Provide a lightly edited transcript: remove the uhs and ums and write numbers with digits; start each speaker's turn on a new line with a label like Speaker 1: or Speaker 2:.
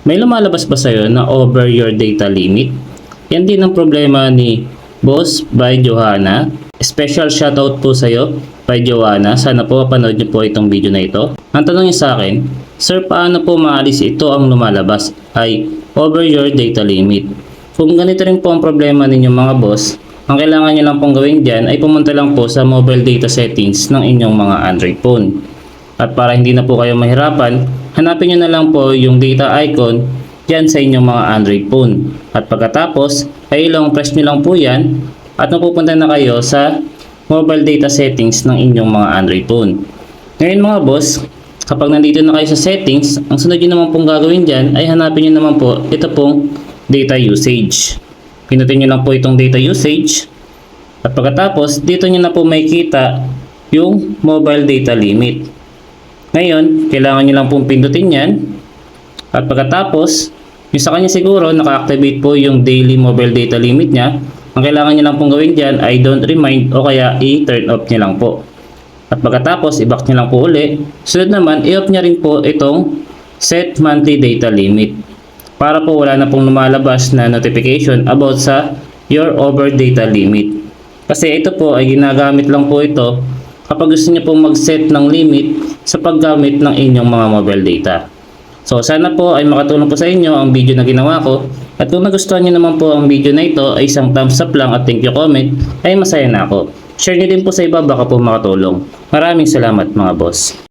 Speaker 1: May lumalabas ba sa'yo na over your data limit? Yan din ang problema ni Boss by Johanna. Special shoutout po sa'yo by Johanna. Sana po mapanood niyo po itong video na ito. Ang tanong niya sa akin, Sir, paano po maalis ito ang lumalabas ay over your data limit? Kung ganito rin po ang problema ninyo mga boss, ang kailangan niyo lang pong gawin dyan ay pumunta lang po sa mobile data settings ng inyong mga Android phone. At para hindi na po kayo mahirapan, hanapin nyo na lang po yung data icon dyan sa inyong mga Android phone. At pagkatapos, ay long press nyo lang po yan at mapupunta na kayo sa mobile data settings ng inyong mga Android phone. Ngayon mga boss, kapag nandito na kayo sa settings, ang sunod nyo naman pong gagawin dyan ay hanapin nyo naman po ito pong data usage. Pinutin nyo lang po itong data usage at pagkatapos, dito nyo na po makikita yung mobile data limit. Ngayon, kailangan nyo lang pong pindutin yan. At pagkatapos, yung sa kanya siguro, naka-activate po yung daily mobile data limit niya. Ang kailangan nyo lang pong gawin dyan ay don't remind o kaya i-turn off nyo lang po. At pagkatapos, i-back nyo lang po uli. Sunod naman, i-off nyo rin po itong set monthly data limit. Para po wala na pong lumalabas na notification about sa your over data limit. Kasi ito po ay ginagamit lang po ito kapag gusto niyo pong mag-set ng limit sa paggamit ng inyong mga mobile data. So sana po ay makatulong po sa inyo ang video na ginawa ko. At kung nagustuhan niyo naman po ang video na ito ay isang thumbs up lang at thank you comment ay masaya na ako. Share niyo din po sa iba baka po makatulong. Maraming salamat mga boss.